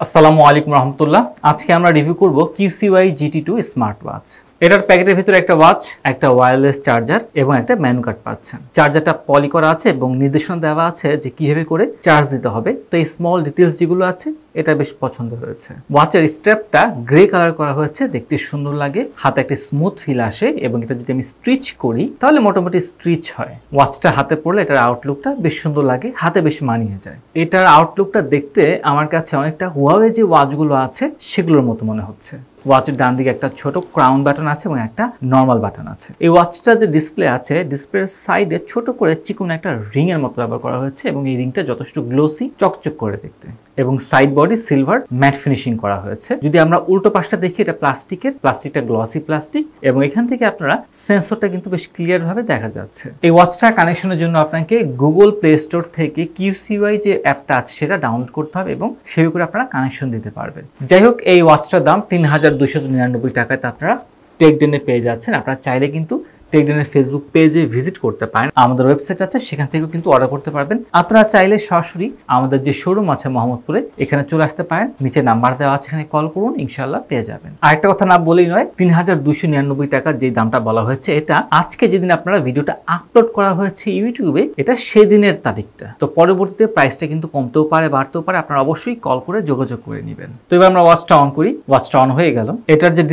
আসসালামু আলাইকুম রহমতুল্লাহ। আজকে আমরা রিভিউ করব QCY GT2 স্মার্ট ওয়াচ। এটার প্যাকেটের ভিতরে একটা ওয়াচ, একটা ওয়্যারলেস চার্জার এবং একটা মেনু কার্ড পাচ্ছেন। চার্জারটা পলি করা আছে এবং নির্দেশনা দেওয়া আছে যে কিভাবে করে চার্জ দিতে হবে। তো এই স্মল ডিটেলস যেগুলো আছে এটা বেশ পছন্দ হয়েছে। ওয়াচের স্ট্র্যাপটা গ্রে কালার করা হয়েছে, দেখতে সুন্দর লাগে, হাতে একটা স্মুথ ফিল আসে এবং এটা যদি আমি স্ট্রিচ করি তাহলে মোটামুটি স্ট্রিচ হয়। ওয়াচটা হাতে পড়লে এটার আউটলুকটা বেশ সুন্দর লাগে, হাতে বেশ মানিয়ে যায়। এটার আউটলুকটা দেখতে আমার কাছে অনেকটা হুয়াওয়ে যে ওয়াচগুলো আছে সেগুলোর মতো মনে হচ্ছে। ওয়াচের ডান দিকে একটা ছোট ক্রাউন বাটন আছে এবং একটা নর্মাল বাটন আছে। এই ওয়াচটা যে ডিসপ্লে আছে, ডিসপ্লের সাইডে ছোট করে চিকন একটা রিং এর মতো ব্যবহার করা হয়েছে এবং এই রিংটা যথেষ্ট গ্লোসি, চকচক করে দেখতে, এবং side body silver mat finishing করা হয়েছে। যদি আমরা উল্টো পাশটা দেখি, এটা প্লাস্টিকটা গ্লসি প্লাস্টিক এবং এখান থেকে আপনারা সেন্সরটা কিন্তু বেশ ক্লিয়ার ভাবে দেখা যাচ্ছে। এই ওয়াচটা কানেকশনের জন্য আপনাকে গুগল প্লে স্টোর থেকে QCY যে অ্যাপটা আছে সেটা ডাউনলোড করতে হবে এবং সেভাবে করে আপনারা কানেকশন দিতে পারবেন। যাই হোক, এই ওয়াচটার দাম ৩,২৯৯ টাকাতে আপনারা টেকডেনে পেয়ে যাচ্ছেন। আপনারা চাইলে কিন্তু টেকডেনের ফেসবুক পেজে ভিজিট করতে পারেন, আমাদের ওয়েবসাইট আছে সেখান থেকেও কিন্তু অর্ডার করতে পারবেন। আপনারা চাইলে সরাসরি আমাদের যে শোরুম আছে মোহাম্মদপুরে, এখানে চলে আসতে পারেন। নিচে নাম্বার দেওয়া আছে, এখানে কল করুন, ইনশাআল্লাহ পেয়ে যাবেন। আরেকটা কথা না বলেই নয়, ৩,২৯৯ টাকার যে দামটা বলা হয়েছে এটা আজকে যেদিন আপনারা ভিডিওটা আপলোড করা হয়েছে ইউটিউবে, এটা সেদিনের তারিখটা। তো পরবর্তীতে প্রাইসটা কিন্তু কমতেও পারে, বাড়তেও পারে, আপনারা অবশ্যই কল করে যোগাযোগ করে নেবেন। তো এবার আমরা ওয়াচটা অন করি। ওয়াচটা অন হয়ে গেল। এটার যে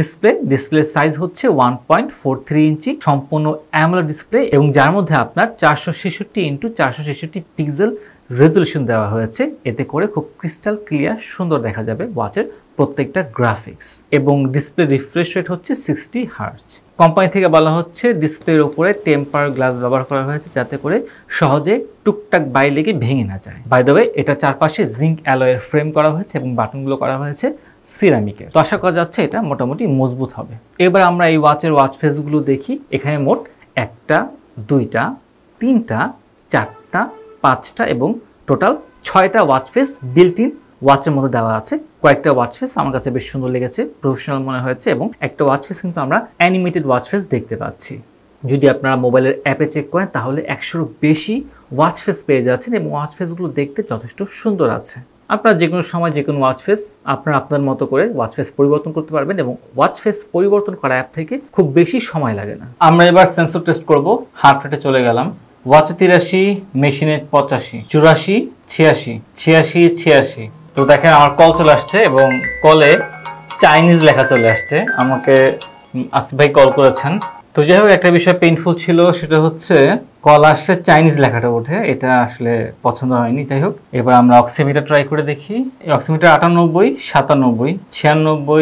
ডিসপ্লে সাইজ হচ্ছে 1.43 ইঞ্চি, সম্পূর্ণ অ্যামোলেড ডিসপ্লে এবং যার মধ্যে আপনার 466x466 পিক্সেল রেজলিউশন দেওয়া হয়েছে। এতে করে খুব ক্রিস্টাল ক্লিয়ার সুন্দর দেখা যাবে ওয়াচের প্রত্যেকটা গ্রাফিক্স, এবং ডিসপ্লে রিফ্রেশ রেট হচ্ছে 60 হার্টজ। কোম্পানি থেকে বলা হচ্ছে ডিসপ্লের উপরে টেম্পার গ্লাস ব্যবহার করা হয়েছে যাতে করে সহজে টুকটাক বাইরে লেগে ভেঙে না যায়। বাই দ্য ওয়ে, এটা চারপাশে জিঙ্ক অ্যালয়ের ফ্রেম করা হয়েছে এবং বাটনগুলো করা হয়েছে সিরামিকের। তো আশা করা যাচ্ছে এটা মোটামুটি মজবুত হবে। এবার আমরা এই ওয়াচের ওয়াচ ফেসগুলো দেখি। এখানে মোট 1টা 2টা 3টা 4টা 5টা এবং টোটাল 6টা ওয়াচ ফেস বিল্ট ইন ওয়াচের মধ্যে দেওয়া আছে। কয়েকটা ওয়াচ ফেস আমার কাছে বেশ সুন্দর লেগেছে, প্রফেশনাল মনে হয়েছে, এবং একটা ওয়াচ ফেস কিন্তু আমরা অ্যানিমেটেড ওয়াচ ফেস দেখতে পাচ্ছি। যদি আপনারা মোবাইলের অ্যাপে চেক করেন তাহলে 100-র বেশি ওয়াচ ফেস পেয়ে যাচ্ছেন এবং ওয়াচ ফেসগুলো দেখতে যথেষ্ট সুন্দর আছে। আপনারা যে কোনো সময় যে কোনো ওয়াচ ফেস আপনারা আপনার মতো করে ওয়াচ ফেস পরিবর্তন করতে পারবেন এবং ওয়াচ ফেস পরিবর্তন করা অ্যাপ থেকে খুব বেশি সময় লাগে না। আমরা এবার সেন্সর টেস্ট করব। হার্ট রেটে চলে গেলাম। ওয়াচে 83, মেশিনে 85, 84, 86, 86, 86। তো দেখেন আমার কল চলে আসছে এবং কলে চাইনিজ লেখা চলে আসছে। আমাকে আসিফ ভাই কল করেছেন। তো যাই হোক, একটা বিষয় পেইনফুল ছিল, সেটা হচ্ছে কল আসলে চাইনিজ লেখাটা ওঠে, এটা আসলে পছন্দ হয়নি। যাই হোক, এবার আমরা অক্সিমিটার ট্রাই করে দেখি। অক্সিমিটার 98, 97, 96,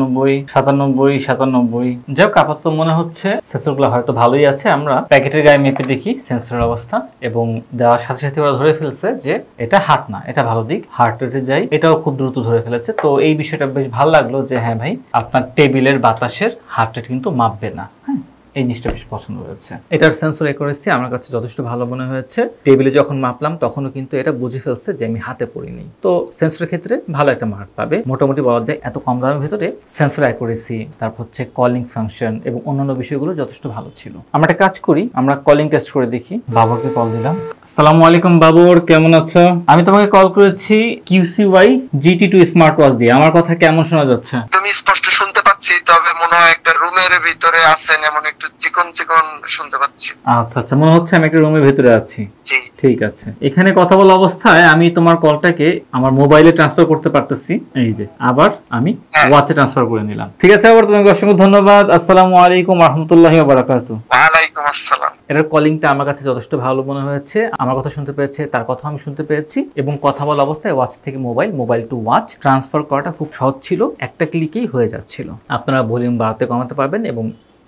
97, 97, 97। যাই হোক, আপাতত মনে হচ্ছে সেন্সরগুলো হয়তো ভালোই আছে। আমরা প্যাকেটের গায়ে মেপে দেখি সেন্সরের অবস্থা, এবং দেওয়ার সাথে সাথে ওরা ধরে ফেলছে যে এটা হাত না, এটা ভালো দিক। হার্ট রেটে যাই, এটাও খুব দ্রুত ধরে ফেলেছে। তো এই বিষয়টা বেশ ভালো লাগলো যে হ্যাঁ ভাই, আপনার টেবিলের বাতাসের হার্ট রেট কিন্তু মাপবে না। হ্যাঁ, এই জিনিসটা বেশ পছন্দ হয়েছে। এটার সেন্সর অ্যাকুরেসি আমার কাছে যথেষ্ট ভালো মনে হয়েছে। টেবিলে যখন মাপলাম তখনও কিন্তু এটা বুঝে ফেলছে যে আমি হাতে পড়িনি। তো সেন্সরের ক্ষেত্রে ভালো একটা মার্ক পাবে। মোটামুটি বলা যায় এত কম দামের ভিতরে সেন্সর অ্যাকুরেসি, তারপর হচ্ছে কলিং ফাংশন এবং অন্যান্য বিষয়গুলো যথেষ্ট ভালো ছিল। আমরা একটা কাজ করি, আমরা কলিং টেস্ট করে দেখি। বাবরকে কল দিলাম। আসসালামু আলাইকুম বাবর, কেমন আছো? আমি তোমাকে কল করেছি QCY GT2 স্মার্ট ওয়াচ দিয়ে। আমার কথা কেমন শোনা যাচ্ছে? তুমি স্পষ্ট শুনতে পাচ্ছি, তবে মনে হয় একটা রুমের ভিতরে আছেন, এমন একটু চিকন চিকন শুনতে পাচ্ছি। আচ্ছা আচ্ছা, মনে হচ্ছে আমি একটা রুমের ভেতরে আছি। জি ঠিক আছে। এখানে কথা বলা অবস্থায় আমি তোমার কলটাকে আমার মোবাইলে ট্রান্সফার করতে পারতেছি। এই যে আবার আমি ওয়াচে ট্রান্সফার করে নিলাম। ঠিক আছে, আবার তোমাকে অসংখ্য ধন্যবাদ। আসসালামু আলাইকুম ওয়া রাহমাতুল্লাহি ওয়া বারাকাতুহু। ওয়া আলাইকুম আসসালাম। এটার কলিংটা আমার কাছে যথেষ্ট ভালো মনে হয়েছে। আমার কথা শুনতে পেরেছে, তার কথা আমি শুনতে পেরেছি, এবং কথা বলা অবস্থায় ওয়াচ থেকে মোবাইল টু ওয়াচ ট্রান্সফার করাটা খুব সহজ ছিল। একটা ক্লিকেই হয়ে যাচ্ছিল। আপনারা ভলিউম বাড়াতে কমাতে পারবেন এবং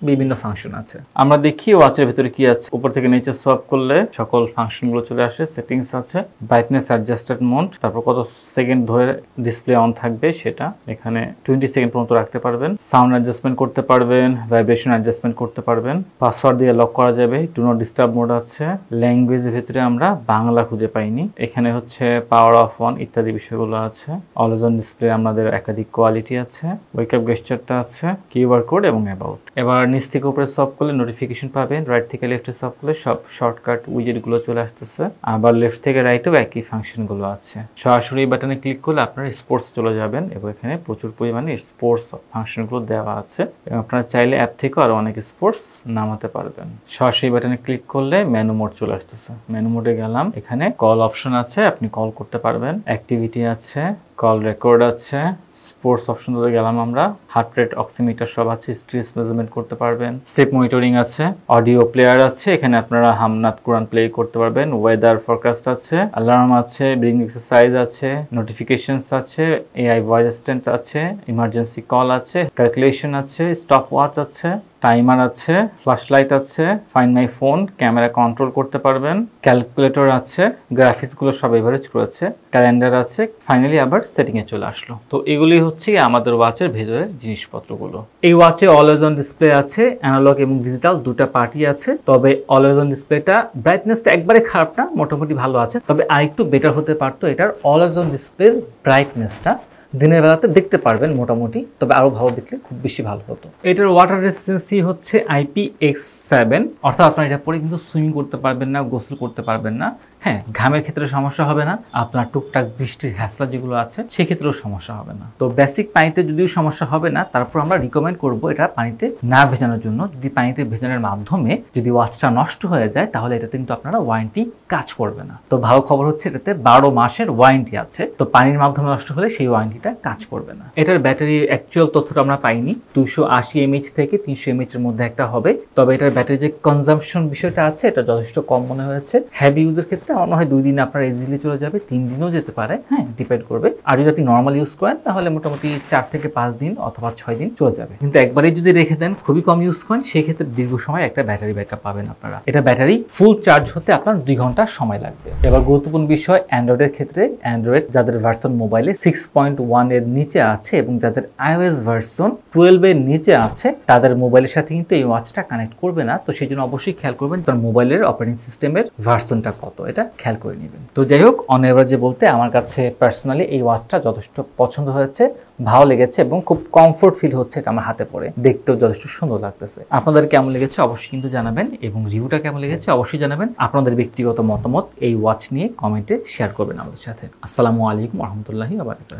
বিভিন্ন ফাংশন আছে। আমরা দেখি ওয়াচের ভিতরে কি আছে। উপর থেকে নিচে সোয়াপ করলে সকল ফাংশনগুলো চলে আসে। সেটিংস আছে, ব্রাইটনেস অ্যাডজাস্টেড মোড, তারপর কত সেকেন্ড ধরে ডিসপ্লে অন থাকবে সেটা, এখানে 20 সেকেন্ড পর্যন্ত রাখতে পারবেন। সাউন্ড অ্যাডজাস্টমেন্ট করতে পারবেন, ভাইব্রেশন অ্যাডজাস্টমেন্ট করতে পারবেন, পাসওয়ার্ড দিয়ে লক করা যাবে, ডু নট ডিস্টার্ব মোড আছে। ল্যাঙ্গুয়েজের ভিতরে আমরা বাংলা খুঁজে পাইনি। এখানে হচ্ছে পাওয়ার অফ অন ইত্যাদি বিষয়গুলো আছে। অলওয়েজ অন ডিসপ্লে আমাদের একাধিক কোয়ালিটি আছে। ওয়েক আপ গেস্টারটা আছে, কিউআর কোড এবং অ্যাবাউট। এবার নিচ থেকে উপরে সফট করলে নোটিফিকেশন পাবেন, রাইট থেকে লেফটে সফট করলে সব শর্টকাট উইজেটগুলো চলে আসতেছে, আবার লেফট থেকে রাইটেও একই ফাংশনগুলো আছে। সরাসরি বাটনে ক্লিক করলে আপনারা স্পোর্টস চলে যাবেন এবং এখানে প্রচুর পরিমাণে স্পোর্টস ফাংশনগুলো দেওয়া আছে এবং আপনারা চাইলে অ্যাপ থেকেও আরও অনেক স্পোর্টস নামাতে পারবেন। সরাসরি বাটনে ক্লিক করলে মেনু মোড চলে আসতেছে, মেনু মোডে গেলাম, এখানে কল অপশন আছে, আপনি কল করতে পারবেন, অ্যাক্টিভিটি আছে, কল রেকর্ড আছে, স্পোর্টস অপশন ধরে গেলাম আমরা, হার্ট রেট অক্সিমিটার সব আছে, স্ট্রেস মেজারমেন্ট করতে পারবেন, স্টেপ মনিটরিং আছে, অডিও প্লেয়ার আছে, এখানে আপনারা হামনাত কোরআন প্লে করতে পারবেন, ওয়েদার ফরকাস্ট আছে, অ্যালার্ম আছে, ব্রিদিং এক্সারসাইজ আছে, নোটিফিকেশনস আছে, এআই ভয়েস অ্যাসিস্ট্যান্ট আছে, ইমার্জেন্সি কল আছে, ক্যালকুলেশন আছে, স্টপ ওয়াচ আছে, টাইমার আছে, ফ্ল্যাশ লাইট আছে, find my phone, camera control করতে পারবেন, ক্যালকুলেটর আছে, গ্রাফিক্সগুলো সব এভারেজ করেছে, ক্যালেন্ডার আছে, ফাইনালি আবার সেটিংয়ে চলে আসলো। তো এগুলি হচ্ছে আমাদের ওয়াচের ভেতরের জিনিসপত্রগুলো। এই ওয়াচে অলওয়েজ অন ডিসপ্লে আছে, অ্যানালগ এবং ডিজিটাল দুটো পার্টি আছে, তবে অলওয়েজ অন ডিসপ্লেটা ব্রাইটনেসটা একবারে খারাপ না, মোটামুটি ভালো আছে, তবে আরেকটু বেটার হতে পারতো এটার অলওয়েজ অন ডিসপ্লের ব্রাইটনেসটা। দিনের বেলাতে দেখতে পারবেন মোটামুটি, তবে আরো ভালো দেখলে খুব বেশি ভালো হতো। এটার ওয়াটার রেসিস্টেন্সি হচ্ছে IPX7, অর্থাৎ আপনারা এটা পরে কিন্তু সুইমিং করতে পারবেন না, গোসল করতে পারবেন না। হ্যাঁ, ঘামের ক্ষেত্রে সমস্যা হবে না, আপনার টুকটাক বৃষ্টির হ্যাসলা যেগুলো আছে সেক্ষেত্রেও সমস্যা হবে না। তো বেসিক পানিতে যদিও সমস্যা হবে না, তারপর আমরা রিকমেন্ড করব এটা পানিতে না ভেজানোর জন্য। যদি পানিতে ভেজানোর মাধ্যমে যদি ওয়াচটা নষ্ট হয়ে যায় তাহলে এটাতে কিন্তু আপনারা ওয়ারেন্টি কাজ করবে না। তো ভালো খবর হচ্ছে এটাতে 12 মাসের ওয়ারেন্টি আছে, তো পানির মাধ্যমে নষ্ট হলে সেই ওয়ারেন্টিটা কাজ করবে না। এটার ব্যাটারির অ্যাকচুয়াল তথ্যটা আমরা পাইনি, 280 mAh থেকে 300 mAh এর মধ্যে একটা হবে, তবে এটার ব্যাটারি যে কনজাম্পশন বিষয়টা আছে এটা যথেষ্ট কম মনে হয়েছে। হেভি ইউজের ক্ষেত্রে মনে হয় 2 দিনে আপনার ইজিলি চলে যাবে, 3 দিনও যেতে পারে, হ্যাঁ ডিপেন্ড করবে। আর যদি আপনি নর্মাল ইউজ করেন তাহলে মোটামুটি 4 থেকে 5 দিন অথবা 6 দিন চলে যাবে। কিন্তু একবারেই যদি রেখে দেন, খুবই কম ইউজ করেন, সেই ক্ষেত্রে দীর্ঘ সময় একটা ব্যাটারি ব্যাকআপ পাবেন আপনারা। এটা ব্যাটারি ফুল চার্জ হতে আপনার 2 ঘন্টা সময় লাগবে। এবার গুরুত্বপূর্ণ বিষয় অ্যান্ড্রয়েডের ক্ষেত্রে, অ্যান্ড্রয়েড যাদের ভার্সন মোবাইলে 6.1 এর নিচে আছে এবং যাদের iOS ভার্সন 12 এর নিচে আছে তাদের মোবাইলের সাথে কিন্তু এই ওয়াচটা কানেক্ট করবে না। তো সেই জন্য অবশ্যই খেয়াল করবেন তার মোবাইলের অপারেটিং সিস্টেমের ভার্সনটা কত, এটা খেয়াল করে নেবেন। তো যাই হোক, অন এভারেজে বলতে আমার কাছে পার্সোনালি এই ওয়াচটা যথেষ্ট পছন্দ হয়েছে, ভালো লেগেছে এবং খুব কমফোর্ট ফিল হচ্ছে এটা আমার হাতে পরে, দেখতেও যথেষ্ট সুন্দর লাগতেছে। আপনাদের কেমন লেগেছে অবশ্যই কিন্তু জানাবেন এবং রিভিউটা কেমন লেগেছে অবশ্যই জানাবেন। আপনাদের ব্যক্তিগত মতামত এই ওয়াচ নিয়ে কমেন্টে শেয়ার করবেন আমাদের সাথে। আসসালামু আলাইকুম ওয়া রাহমাতুল্লাহি ওয়া বারাকাতুহু।